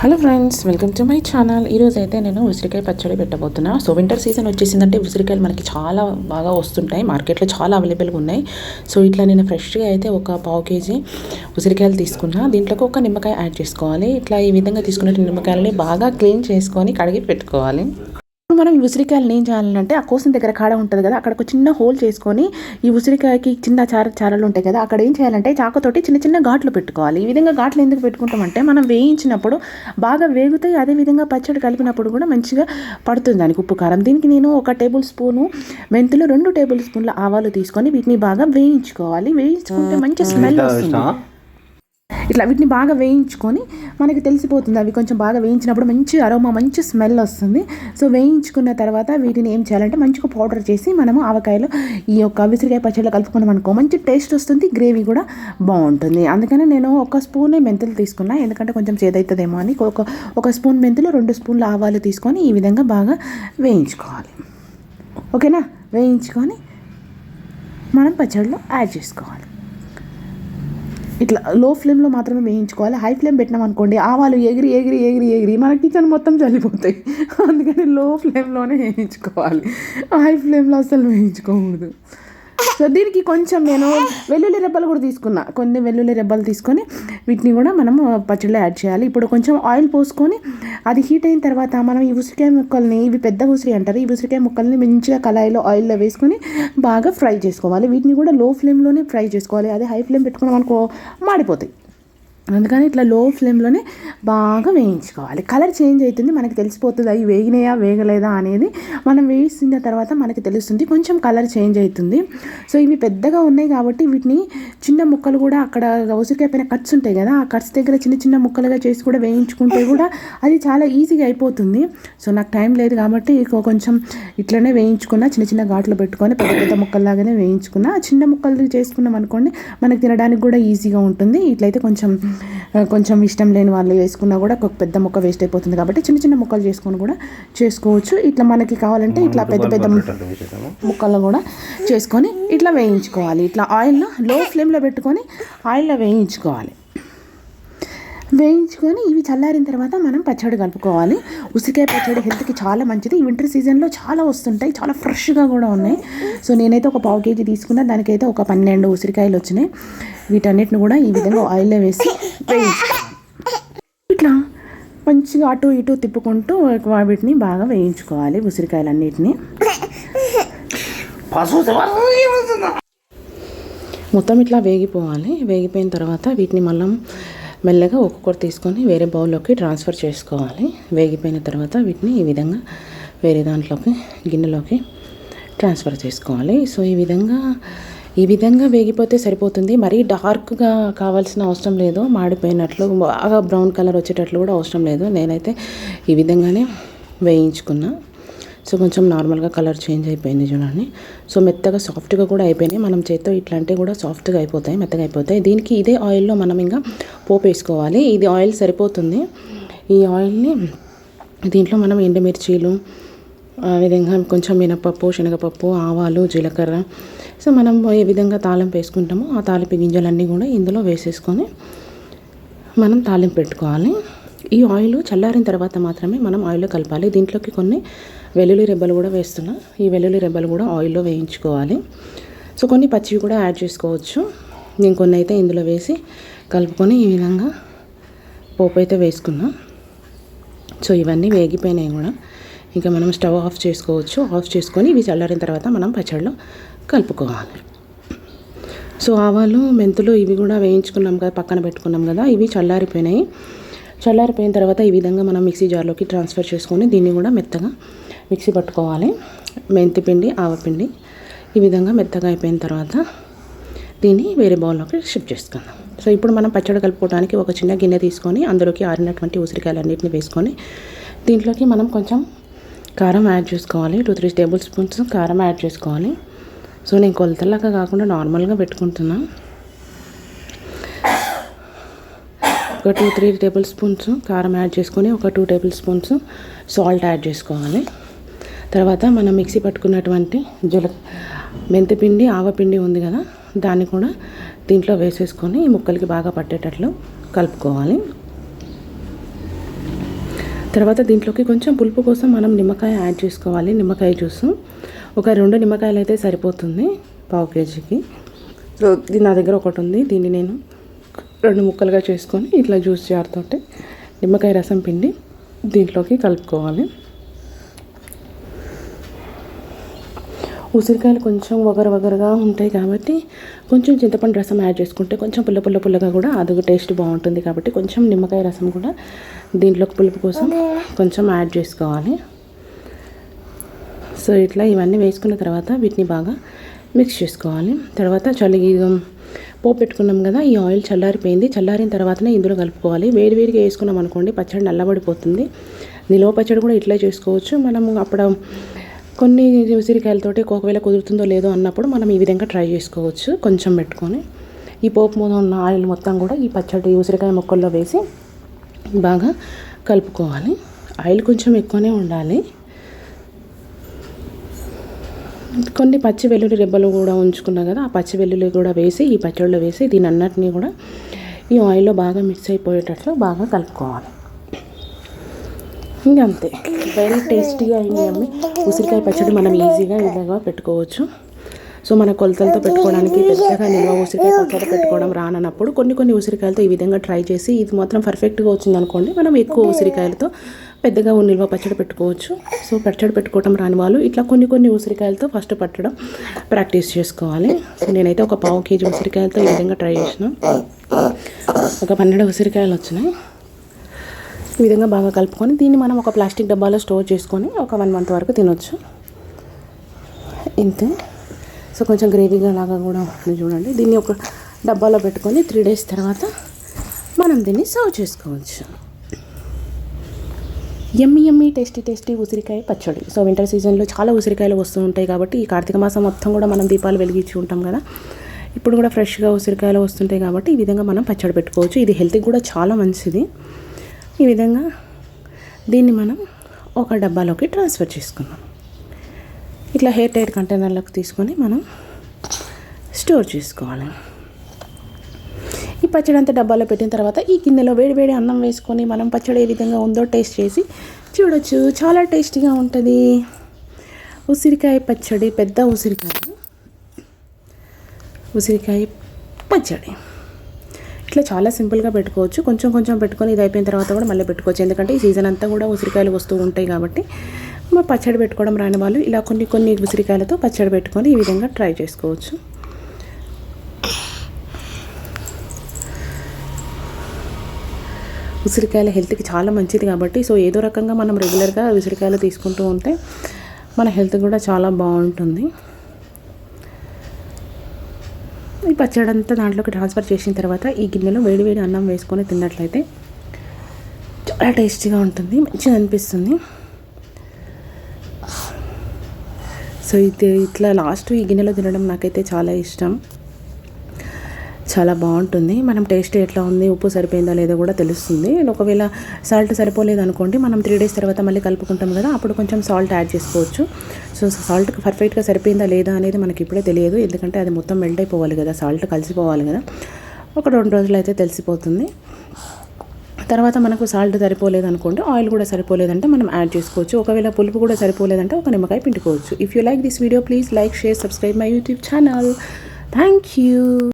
Hello friends, welcome to my channel. ఈరోజు అయితే నేను ఉసిరికాయ పచ్చడి పెట్టబోతున్నా. సో వింటర్ సీజన్ వచ్చేసిందంటే ఉసిరికాయలు మనకి చాలా బాగా వస్తుంటాయి, మార్కెట్లో చాలా అవైలబుల్గా ఉన్నాయి. సో ఇట్లా నేను ఫ్రెష్గా అయితే ఒక పావు కేజీ ఉసిరికాయలు తీసుకున్నా. దీంట్లోకి ఒక నిమ్మకాయ యాడ్ చేసుకోవాలి. ఇట్లా ఈ విధంగా తీసుకున్న నిమ్మకాయలని బాగా క్లీన్ చేసుకొని కడిగి పెట్టుకోవాలి. మనం ఈ ఉసిరికాయలు ఏం చేయాలంటే ఆ కోసిన దగ్గర కాడ ఉంటుంది కదా, అక్కడ ఒక చిన్న హోల్ చేసుకొని ఈ ఉసిరికాయకి చిన్న చారలు ఉంటాయి కదా, అక్కడ ఏం చేయాలంటే చాకుతోటి చిన్న చిన్న ఘాట్లు పెట్టుకోవాలి. ఈ విధంగా ఘాట్లు ఎందుకు పెట్టుకుంటామంటే మనం వేయించినప్పుడు బాగా వేగుతాయి, అదేవిధంగా పచ్చడి కలిపినప్పుడు కూడా మంచిగా పడుతుంది దానికి ఉప్పు కారం. దీనికి నేను 1 టేబుల్ స్పూను మెంతులు, 2 టేబుల్ స్పూన్ల ఆవాలు తీసుకొని వీటిని బాగా వేయించుకోవాలి. వేయించుకుంటే మంచి స్మెల్ వస్తుంది. ఇట్లా వీటిని బాగా వేయించుకొని మనకి తెలిసిపోతుంది, అవి కొంచెం బాగా వేయించినప్పుడు మంచి అరోమా, మంచి స్మెల్ వస్తుంది. సో వేయించుకున్న తర్వాత వీటిని ఏం చేయాలంటే మంచిగా పౌడర్ చేసి మనము ఆవకాయలు ఈ యొక్క ఉసిరికాయ పచ్చడిలో కలుపుకున్నాం అనుకో, మంచి టేస్ట్ వస్తుంది, గ్రేవీ కూడా బాగుంటుంది. అందుకని నేను 1 స్పూనే మెంతులు తీసుకున్నా, ఎందుకంటే కొంచెం చేదవుతుందేమో అని. ఒక స్పూన్ మెంతులు, 2 స్పూన్ల ఆవాలు తీసుకొని ఈ విధంగా బాగా వేయించుకోవాలి. ఓకేనా? వేయించుకొని మనం పచ్చడిలో యాడ్ చేసుకోవాలి. ఇట్లా లో ఫ్లేమ్లో మాత్రమే వేయించుకోవాలి. హై ఫ్లేమ్ పెట్టినాం అనుకోండి, ఆవాలు ఎగిరి మన కిచెన్ మొత్తం చల్లిపోతాయి. అందుకని లో ఫ్లేమ్లోనే వేయించుకోవాలి, హై ఫ్లేమ్లో అసలు వేయించుకోకూడదు. సో దీనికి కొంచెం నేను వెల్లుల్లి రెబ్బలు కూడా తీసుకున్నా, కొన్ని వెల్లుల్లి రెబ్బలు తీసుకొని వీటిని కూడా మనం పచ్చడిలో యాడ్ చేయాలి. ఇప్పుడు కొంచెం ఆయిల్ పోసుకొని అది హీట్ అయిన తర్వాత మనం ఈ ఉసిరికాయ ముక్కల్ని, ఇవి పెద్ద ఉసిరి అంటారు, ఈ ఉసిరికాయ ముక్కల్ని మంచిగా కళాయిలో ఆయిల్లో వేసుకొని బాగా ఫ్రై చేసుకోవాలి. వీటిని కూడా లో ఫ్లేమ్లోనే ఫ్రై చేసుకోవాలి. అదే హై ఫ్లేమ్ పెట్టుకున్నాం అనుకో మాడిపోతాయి. అందుకని ఇట్లా లో ఫ్లేమ్లోనే బాగా వేయించుకోవాలి. కలర్ చేంజ్ అవుతుంది, మనకి తెలిసిపోతుంది అవి వేగినాయా వేగలేదా అనేది. మనం వేసిన తర్వాత మనకి తెలుస్తుంది, కొంచెం కలర్ చేంజ్ అవుతుంది. సో ఇవి పెద్దగా ఉన్నాయి కాబట్టి వీటిని చిన్న ముక్కలు కూడా, అక్కడ ఉసిరికాయ పైన కట్స్ ఉంటాయి కదా, ఆ కట్స్ దగ్గర చిన్న చిన్న ముక్కలుగా చేసి కూడా వేయించుకుంటే కూడా అది చాలా ఈజీగా అయిపోతుంది. సో నాకు టైం లేదు కాబట్టి కొంచెం ఇట్లనే వేయించుకున్న, చిన్న చిన్న ఘాట్లు పెట్టుకొని పెద్ద పెద్ద ముక్కల్లాగానే వేయించుకున్న. చిన్న ముక్కలు చేసుకున్నాం అనుకోండి, మనకి తినడానికి కూడా ఈజీగా ఉంటుంది. ఇట్లయితే కొంచెం ఇష్టం లేని వాళ్ళు వేసుకున్నా కూడా ఒక పెద్ద ముక్క వేస్ట్ అయిపోతుంది కాబట్టి చిన్న చిన్న ముక్కలు చేసుకొని కూడా చేసుకోవచ్చు. ఇట్లా మనకి కావాలంటే ఇట్లా పెద్ద పెద్ద ముక్కలు కూడా చేసుకొని ఇట్లా వేయించుకోవాలి. ఇట్లా ఆయిల్లో లో ఫ్లేమ్లో పెట్టుకొని ఆయిల్లో వేయించుకోవాలి. వేయించుకొని ఇవి చల్లారిన తర్వాత మనం పచ్చడి కలుపుకోవాలి. ఉసిరికాయ పచ్చడి హెల్త్కి చాలా మంచిది. ఈ వింటర్ సీజన్లో చాలా వస్తుంటాయి, చాలా ఫ్రెష్గా కూడా ఉన్నాయి. సో నేనైతే ఒక పావు కేజీ తీసుకున్నా, దానికైతే ఒక 12 ఉసిరికాయలు వచ్చినాయి. వీటన్నిటిని కూడా ఈ విధంగా ఆయిల్లో వేసి వేయించుకోవాలి. ఇట్లా మంచిగా అటు ఇటు తిప్పుకుంటూ వీటిని బాగా వేయించుకోవాలి, ఉసిరికాయలన్నిటిని. మొత్తం ఇట్లా వేగిపోవాలి. వేగిపోయిన తర్వాత వీటిని మళ్ళీ మెల్లగా ఒక్కొక్కటి తీసుకొని వేరే బౌల్లోకి ట్రాన్స్ఫర్ చేసుకోవాలి. వేగిపోయిన తర్వాత వీటిని ఈ విధంగా వేరే దాంట్లోకి, గిన్నెలోకి ట్రాన్స్ఫర్ చేసుకోవాలి. సో ఈ విధంగా వేగిపోతే సరిపోతుంది. మరీ డార్క్గా కావాల్సిన అవసరం లేదు, మాడిపోయినట్లు బాగా బ్రౌన్ కలర్ వచ్చేటట్లు కూడా అవసరం లేదు. నేనైతే ఈ విధంగానే వేయించుకున్నా. సో కొంచెం నార్మల్గా కలర్ చేంజ్ అయిపోయింది చూడండి. సో మెత్తగా సాఫ్ట్గా కూడా అయిపోయినాయి. మనం చేత్తో ఇట్లాంటివి కూడా సాఫ్ట్గా అయిపోతాయి, మెత్తగా అయిపోతాయి. దీనికి ఇదే ఆయిల్లో మనం ఇంకా పోపు వేసుకోవాలి. ఇది ఆయిల్ సరిపోతుంది. ఈ ఆయిల్ని దీంట్లో మనం ఎండుమిర్చీలు, ఆ విధంగా కొంచెం మినపప్పు, శనగపప్పు, ఆవాలు, జీలకర్ర, సో మనం ఏ విధంగా తాలింపు వేసుకుంటామో ఆ తాలింపు గింజలన్నీ కూడా ఇందులో వేసేసుకొని మనం తాలింపు పెట్టుకోవాలి. ఈ ఆయిల్ చల్లారిన తర్వాత మాత్రమే మనం ఆయిల్లో కలపాలి. దీంట్లోకి కొన్ని వెల్లుల్లి రెబ్బలు కూడా వేస్తున్నా. ఈ వెల్లుల్లి రెబ్బలు కూడా ఆయిల్లో వేయించుకోవాలి. సో కొన్ని పచ్చివి కూడా యాడ్ చేసుకోవచ్చు. నేను కొన్ని అయితే ఇందులో వేసి కలుపుకొని ఈ విధంగా పోపు అయితే వేసుకున్నా. సో ఇవన్నీ వేగిపోయినాయి కూడా. ఇంకా మనం స్టవ్ ఆఫ్ చేసుకోవచ్చు. ఆఫ్ చేసుకొని ఇవి చల్లారిన తర్వాత మనం పచ్చడిలో కలుపుకోవాలి. సో ఆవాలు, మెంతులు ఇవి కూడా వేయించుకున్నాం కదా, పక్కన పెట్టుకున్నాం కదా, ఇవి చల్లారిపోయినాయి. చల్లారిపోయిన తర్వాత ఈ విధంగా మనం మిక్సీ జార్లోకి ట్రాన్స్ఫర్ చేసుకొని దీన్ని కూడా మెత్తగా మిక్సీ పట్టుకోవాలి. మెంతి పిండి, ఆవపిండి ఈ విధంగా మెత్తగా అయిపోయిన తర్వాత దీన్ని వేరే బౌల్లోకి షిఫ్ట్ చేసుకుందాం. సో ఇప్పుడు మనం పచ్చడి కలుపుకోవడానికి ఒక చిన్న గిన్నె తీసుకొని అందులోకి ఆరినటువంటి ఉసిరికాయలన్నింటినీ వేసుకొని దీంట్లోకి మనం కొంచెం కారం యాడ్ చేసుకోవాలి. 2-3 టేబుల్ స్పూన్స్ కారం యాడ్ చేసుకోవాలి. సో నేను కొలతలాగా కాకుండా నార్మల్గా పెట్టుకుంటున్నా. ఒక 2-3 టేబుల్ స్పూన్స్ కారం యాడ్ చేసుకొని ఒక 2 టేబుల్ స్పూన్స్ సాల్ట్ యాడ్ చేసుకోవాలి. తర్వాత మనం మిక్సీ పట్టుకున్నటువంటి మెంతిపిండి, ఆవపిండి ఉంది కదా, దాన్ని కూడా దీంట్లో వేసేసుకొని ముక్కలకి బాగా పట్టేటట్లు కలుపుకోవాలి. తర్వాత దీంట్లోకి కొంచెం పులుపు కోసం మనం నిమ్మకాయ యాడ్ చేసుకోవాలి. నిమ్మకాయ జ్యూసు ఒక 2 నిమ్మకాయలు అయితే సరిపోతుంది పావు కేజీకి. సో ఇది నా దగ్గర ఒకటి ఉంది. దీన్ని నేను 2 ముక్కలుగా చేసుకొని ఇట్లా జ్యూస్ జార్తోటి నిమ్మకాయ రసం పిండి దీంట్లోకి కలుపుకోవాలి. ఉసిరికాయలు కొంచెం వగరగా ఉంటాయి కాబట్టి కొంచెం చింతపండు రసం యాడ్ చేసుకుంటే కొంచెం పుల్లగా కూడా అది టేస్ట్ బాగుంటుంది. కాబట్టి కొంచెం నిమ్మకాయ రసం కూడా దీంట్లోకి పులుపు కోసం కొంచెం యాడ్ చేసుకోవాలి. సో ఇట్లా ఇవన్నీ వేసుకున్న తర్వాత వీటిని బాగా మిక్స్ చేసుకోవాలి. తర్వాత పోపు పెట్టుకున్నాం కదా, ఈ ఆయిల్ చల్లారిపోయింది. చల్లారిన తర్వాతనే ఇందులో కలుపుకోవాలి. వేడిగా వేసుకున్నాం అనుకోండి పచ్చడి నల్లబడిపోతుంది. నిలువ పచ్చడి కూడా ఇట్లా చేసుకోవచ్చు. మనం అప్పుడు కొన్ని ఉసిరికాయలతోటి ఒకవేళ కుదురుతుందో లేదో అన్నప్పుడు మనం ఈ విధంగా ట్రై చేసుకోవచ్చు. కొంచెం పెట్టుకొని ఈ పోపు మీద ఉన్న ఆయిల్ మొత్తం కూడా ఈ పచ్చడి ఉసిరికాయ ముక్కల్లో వేసి బాగా కలుపుకోవాలి. ఆయిల్ కొంచెం ఎక్కువనే ఉండాలి. కొన్ని పచ్చి వెల్లుల్లి రెబ్బలు కూడా ఉంచుకున్నాం కదా, ఆ పచ్చి వెల్లుల్లి కూడా వేసి ఈ పచ్చడిలో వేసి దీని అన్నిటినీ కూడా ఈ ఆయిల్లో బాగా మిక్స్ అయిపోయేటట్లు బాగా కలుపుకోవాలి. ఇంకా అంతే, వెరీ టేస్టీగా అయింది. ఉసిరికాయ పచ్చడి మనం ఈజీగా ఇలాగా పెట్టుకోవచ్చు. సో మన కొలతలతో పెట్టుకోవడానికి పెద్దగా నిల్వ ఉసిరికాయ పచ్చడి పెట్టుకోవడం రానప్పుడు కొన్ని ఉసిరికాయలతో ఈ విధంగా ట్రై చేసి ఇది మాత్రం పర్ఫెక్ట్గా వచ్చిందనుకోండి, మనం ఎక్కువ ఉసిరికాయలతో పెద్దగా నిల్వ పచ్చడి పెట్టుకోవచ్చు. సో పచ్చడి పెట్టుకోవడం రాని వాళ్ళు ఇట్లా కొన్ని ఉసిరికాయలతో ఫస్ట్ పట్టడం ప్రాక్టీస్ చేసుకోవాలి. సో నేనైతే ఒక పావు కేజీ ఉసిరికాయలతో ఈ విధంగా ట్రై చేసిన. ఒక 12 ఉసిరికాయలు వచ్చినాయి. ఈ విధంగా బాగా కలుపుకొని దీన్ని మనం ఒక ప్లాస్టిక్ డబ్బాలో స్టోర్ చేసుకొని ఒక 1 మంత్ వరకు తినొచ్చు. ఇంతే. సో కొంచెం గ్రేవీగా లాగా కూడా ఉంటుంది చూడండి. దీన్ని ఒక డబ్బాలో పెట్టుకొని 3 days తర్వాత మనం దీన్ని సర్వ్ చేసుకోవచ్చు. యమ్మీ టేస్టీ ఉసిరికాయ పచ్చడి. సో వింటర్ సీజన్లో చాలా ఉసిరికాయలు వస్తూ ఉంటాయి కాబట్టి ఈ కార్తీక మాసం మొత్తం కూడా మనం దీపాలు వెలిగించి ఉంటాం కదా, ఇప్పుడు కూడా ఫ్రెష్గా ఉసిరికాయలు వస్తుంటాయి కాబట్టి ఈ విధంగా మనం పచ్చడి పెట్టుకోవచ్చు. ఇది హెల్త్కి కూడా చాలా మంచిది. ఈ విధంగా దీన్ని మనం ఒక డబ్బాలోకి ట్రాన్స్ఫర్ చేసుకుందాం. ఇట్లా ఎయిర్ టైట్ కంటైనర్లోకి తీసుకొని మనం స్టోర్ చేసుకోవాలి. ఈ పచ్చడి అంతా డబ్బాలో పెట్టిన తర్వాత ఈ గిన్నెలో వేడి అన్నం వేసుకొని మనం పచ్చడి ఏ విధంగా ఉందో టేస్ట్ చేసి చూడొచ్చు. చాలా టేస్టీగా ఉంటుంది ఉసిరికాయ పచ్చడి. పెద్ద ఉసిరికాయ పచ్చడి ఇట్లా చాలా సింపుల్గా పెట్టుకోవచ్చు. కొంచెం పెట్టుకొని ఇది అయిపోయిన తర్వాత కూడా మళ్ళీ పెట్టుకోవచ్చు. ఎందుకంటే ఈ సీజన్ అంతా కూడా ఉసిరికాయలు వస్తూ ఉంటాయి కాబట్టి పచ్చడి పెట్టుకోవడం రాని వాళ్ళు ఇలా కొన్ని ఉసిరికాయలతో పచ్చడి పెట్టుకొని ఈ విధంగా ట్రై చేసుకోవచ్చు. ఉసిరికాయల హెల్త్కి చాలా మంచిది కాబట్టి సో ఏదో రకంగా మనం రెగ్యులర్గా ఉసిరికాయలు తీసుకుంటూ ఉంటే మన హెల్త్ కూడా చాలా బాగుంటుంది. ఈ పచ్చడి అంతా దాంట్లోకి ట్రాన్స్ఫర్ చేసిన తర్వాత ఈ గిన్నెలో వేడి అన్నం వేసుకొని తిన్నట్లయితే చాలా టేస్టీగా ఉంటుంది, మంచిగా అనిపిస్తుంది. సో ఇది ఇట్లా లాస్ట్ ఈ గిన్నెలో తినడం నాకైతే చాలా ఇష్టం. చాలా బాగుంటుంది. మనం టేస్ట్ ఎట్లా ఉంది, ఉప్పు సరిపోయిందా లేదో కూడా తెలుస్తుంది. ఒకవేళ సాల్ట్ సరిపోలేదు అనుకోండి, మనం 3 days తర్వాత మళ్ళీ కలుపుకుంటాం కదా, అప్పుడు కొంచెం సాల్ట్ యాడ్ చేసుకోవచ్చు. సో సాల్ట్ పర్ఫెక్ట్గా సరిపోయిందా లేదా అనేది మనకి ఇప్పుడే తెలియదు, ఎందుకంటే అది మొత్తం మెల్ట్ అయిపోవాలి కదా, సాల్ట్ కలిసిపోవాలి కదా. ఒక 2 రోజులు అయితే తెలిసిపోతుంది. తర్వాత మనకు సాల్ట్ సరిపోలేదు అనుకోండి, ఆయిల్ కూడా సరిపోలేదంటే మనం యాడ్ చేసుకోవచ్చు. ఒకవేళ పులుపు కూడా సరిపోలేదంటే ఒక నిమ్మకాయ పిండుకోవచ్చు. If you like this video please like, share, subscribe my YouTube channel. Thank you.